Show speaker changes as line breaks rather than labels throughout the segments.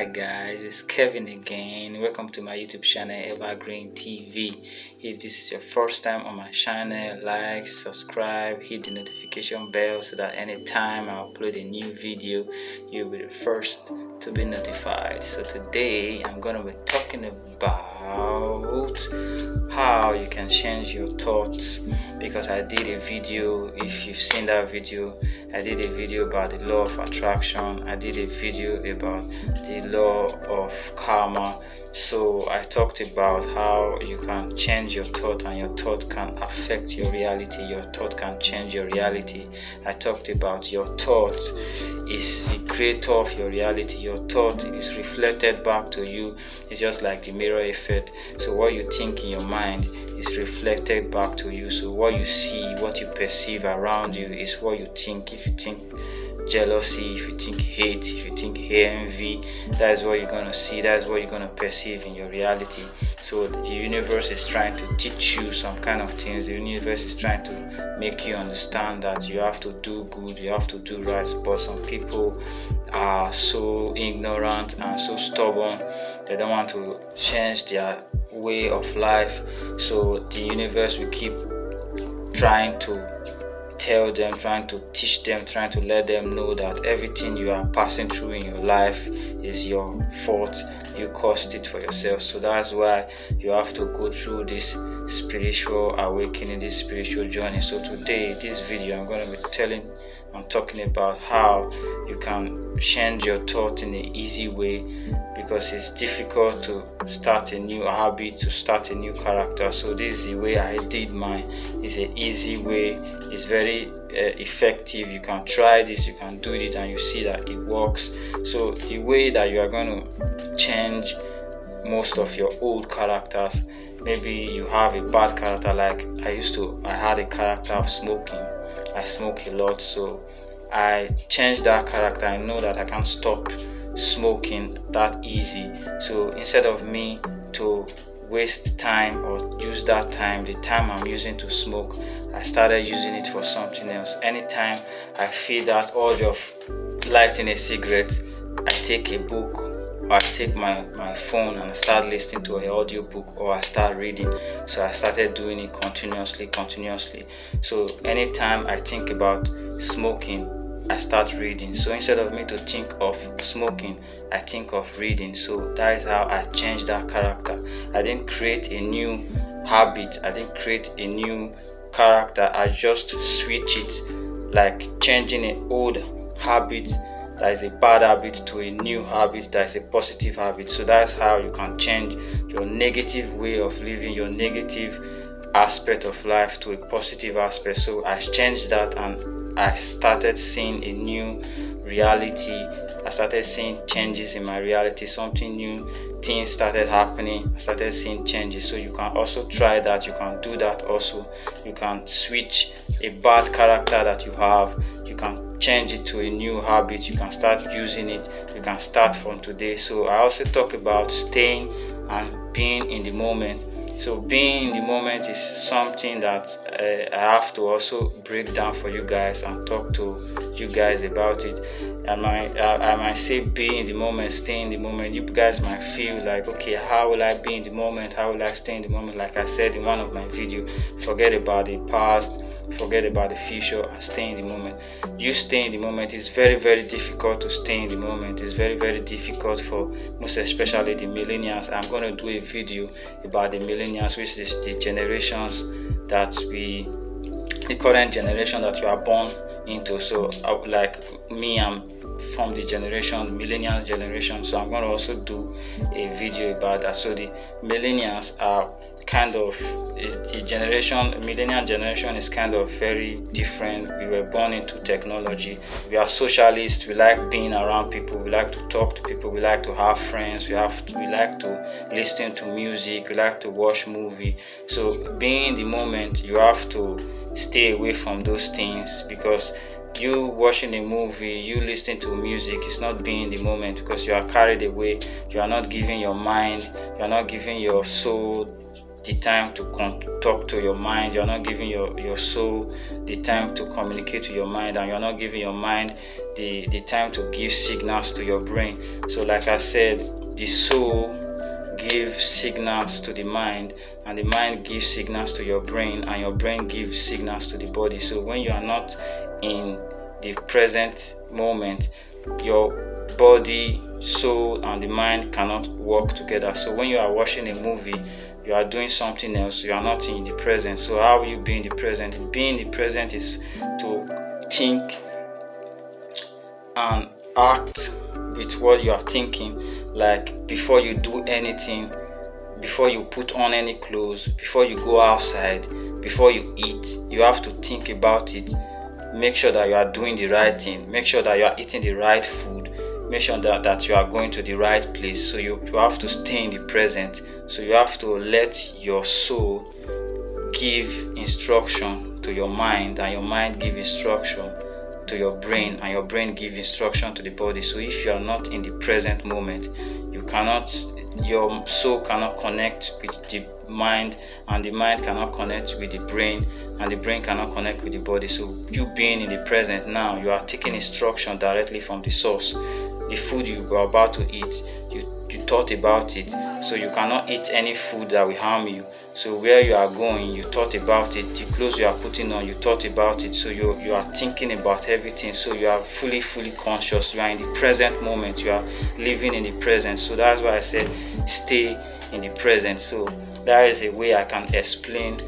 Hi guys, it's Kevin again. Welcome to my YouTube channel Evergreen TV. If this is your first time on my channel, like, subscribe, hit the notification bell so that anytime I upload a new video, you'll be the first to be notified. So today I'm gonna be talking about how you can change your thoughts, because I did a video. If you've seen that video, I did a video about the law of attraction. I did a video about the law of karma. So I talked about how you can change your thought and your thought can affect your reality. Your thought can change your reality. I talked about your thought is the creator of your reality. Your thought is reflected back to you. It's just like the mirror effect. So what you think in your mind is reflected back to you. So what you see, what you perceive around you is what you think. If you think jealousy, if you think hate, if you think envy, that is what you're going to see, that is what you're going to perceive in your reality. So the universe is trying to teach you some kind of things. The universe is trying to make you understand that you have to do good, you have to do right. But some people are so ignorant and so stubborn, they don't want to change their way of life. So the universe will keep trying to tell them, trying to teach them, trying to let them know that everything you are passing through in your life is your fault. You caused it for yourself. So that's why you have to go through this spiritual awakening, this spiritual journey. So today, this video, I'm talking about how you can change your thought in an easy way, because it's difficult to start a new habit, to start a new character. So this is the way I did mine. It's an easy way. It's very effective. You can try this, you can do it, and you see that it works. So the way that you are going to change most of your old characters, maybe you have a bad character, like I had a character of smoking. I smoke a lot, so I changed that character. I know that I can't stop smoking that easy. So instead of me to waste time or use that time, the time I'm using to smoke, I started using it for something else. Anytime I feel that urge of lighting a cigarette, I take a book, or I take my phone and start listening to an audio book, or I start reading. So I started doing it continuously. So anytime I think about smoking, I start reading. So instead of me to think of smoking, I think of reading. So that is how I changed that character. I didn't create a new habit, I didn't create a new character. I just switch it, like changing an old habit that is a bad habit to a new habit that is a positive habit. So that's how you can change your negative way of living, your negative aspect of life, to a positive aspect. So I changed that and I started seeing a new reality. I started seeing changes in my reality. Something new, things started happening. I started seeing changes. So you can also try that. You can do that also. You can switch a bad character that you have. You can change it to a new habit. You can start using it. You can start from today. So I also talk about staying and being in the moment. So being in the moment is something that I have to also break down for you guys and talk to you guys about it. And I might say be in the moment, stay in the moment. You guys might feel like, okay, how will I be in the moment? How will I stay in the moment? Like I said in one of my videos, forget about the past, forget about the future, and stay in the moment. You stay in the moment. It's very, very difficult to stay in the moment. It's very, very difficult for most especially the millennials. I'm going to do a video about the millennials, which is the generations that the current generation that you are born into. So like me, I'm from the millennial generation. So I'm going to also do a video about that. So the millennials are millennial generation is kind of very different. We were born into technology. We are socialists. We like being around people. We like to talk to people. We like to have friends. We like to listen to music. We like to watch movie. So being in the moment, you have to stay away from those things, because you watching a movie, you listening to music is not being in the moment, because you are carried away. You are not giving your mind, you are not giving your soul the time to talk to your mind. You're not giving your soul the time to communicate to your mind, and you're not giving your mind the time to give signals to your brain. So like I said, the soul gives signals to the mind, and the mind gives signals to your brain, and your brain gives signals to the body. So when you are not in the present moment, your body, soul, and the mind cannot work together. So when you are watching a movie, you are doing something else, you are not in the present. So how will you be in the present? Being in the present is to think and act with what you are thinking. Like before you do anything, before you put on any clothes, before you go outside, before you eat, you have to think about it. Make sure that you are doing the right thing. Make sure that you are eating the right food. Make sure that you are going to the right place. So you have to stay in the present. So you have to let your soul give instruction to your mind, and your mind give instruction to your brain, and your brain give instruction to the body. So if you are not in the present moment, your soul cannot connect with the mind, and the mind cannot connect with the brain, and the brain cannot connect with the body. So you being in the present now, you are taking instruction directly from the source. The food you were about to eat, you thought about it. So you cannot eat any food that will harm you. So where you are going, you thought about it. The clothes you are putting on, you thought about it. So you are thinking about everything. So you are fully conscious. You are in the present moment. You are living in the present. So that's why I said stay in the present. So that is a way I can explain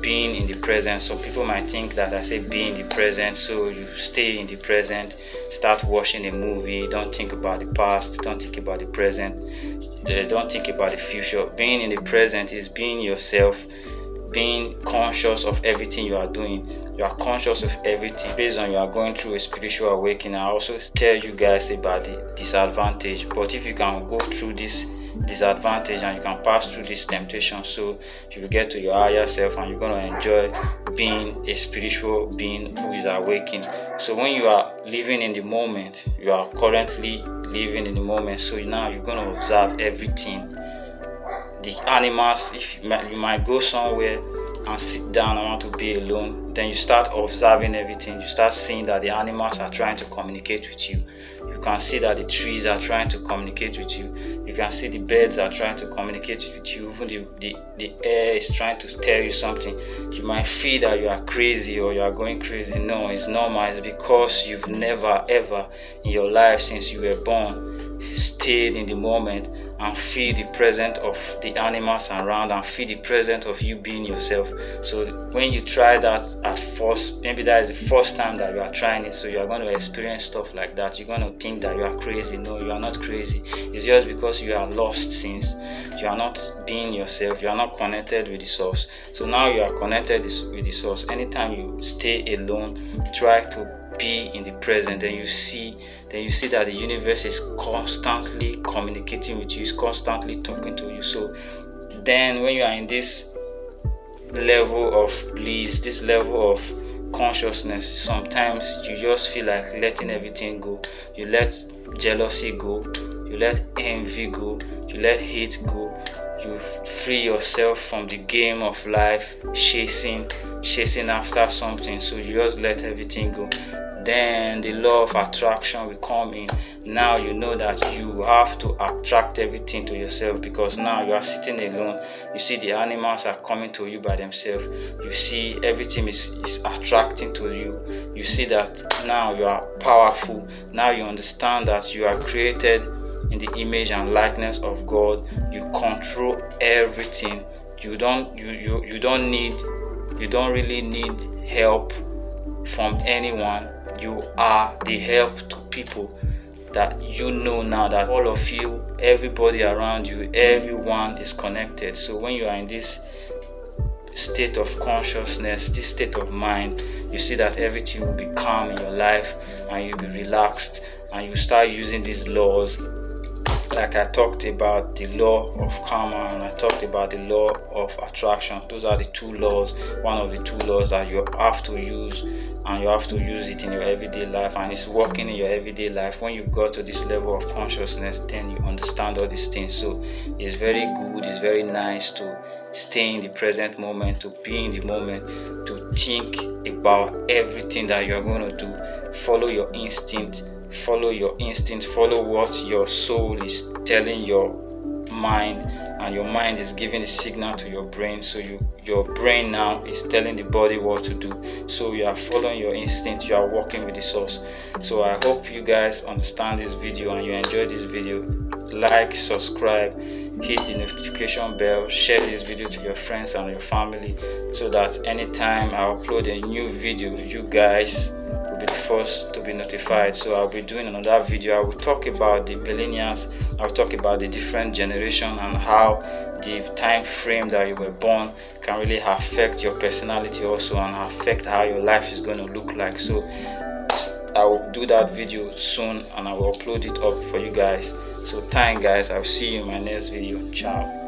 being in the present. So people might think that I say be in the present, so you stay in the present, start watching a movie, don't think about the past, don't think about the present, don't think about the future. Being in the present is being yourself, being conscious of everything you are doing. You are conscious of everything. Based on you are going through a spiritual awakening, I also tell you guys about the disadvantage. But if you can go through this disadvantage and you can pass through this temptation, so you will get to your higher self, and you're going to enjoy being a spiritual being who is awakened. So when you are living in the moment, you are currently living in the moment. So now you're going to observe everything. The animals, if you might go somewhere and sit down and want to be alone, then you start observing everything. You start seeing that the animals are trying to communicate with you. You can see that the trees are trying to communicate with you. You can see the birds are trying to communicate with you. Even the air is trying to tell you something. You might feel that you are crazy or you are going crazy. No, it's normal. It's because you've never ever in your life since you were born stayed in the moment and feel the presence of the animals around, and feel the presence of you being yourself. So when you try that at first, maybe that is the first time that you are trying it, so you are going to experience stuff like that. You're going to think that you are crazy. No, you are not crazy. It's just because you are lost since you are not being yourself. You are not connected with the source. So now you are connected with the source. Anytime you stay alone, try to be in the present, then you see that the universe is constantly communicating with you, is constantly talking to you. So then when you are in this level of bliss, this level of consciousness, sometimes you just feel like letting everything go. You let jealousy go, you let envy go, you let hate go. You free yourself from the game of life, chasing after something. So you just let everything go. Then the law of attraction will come in. Now you know that you have to attract everything to yourself, because now you are sitting alone. You see the animals are coming to you by themselves. You see everything is attracting to you. You see that now you are powerful. Now you understand that you are created in the image and likeness of God. You control everything. You don't really need help from anyone. You are the help to people. That you know now that all of you, everybody around you, everyone is connected. So when you are in this state of consciousness, this state of mind, you see that everything will be calm in your life, and you'll be relaxed, and you start using these laws. Like I talked about the law of karma, and I talked about the law of attraction. Those are the two laws, one of the two laws that you have to use, and you have to use it in your everyday life, and it's working in your everyday life. When you've got to this level of consciousness, then you understand all these things. So it's very good, it's very nice to stay in the present moment, to be in the moment, to think about everything that you're going to do. Follow your instinct, follow what your soul is telling your mind, and your mind is giving the signal to your brain. So your brain now is telling the body what to do. So you are following your instinct, you are working with the source. So I hope you guys understand this video and you enjoy this video. Like, subscribe, hit the notification bell, share this video to your friends and your family, so that anytime I upload a new video, you guys will be the first to be notified. So I'll be doing another video. I will talk about the millennials, I'll talk about the different generation and how the time frame that you were born can really affect your personality also, and affect how your life is going to look like. So I will do that video soon and I will upload it up for you guys. So thanks guys, I'll see you in my next video. Ciao.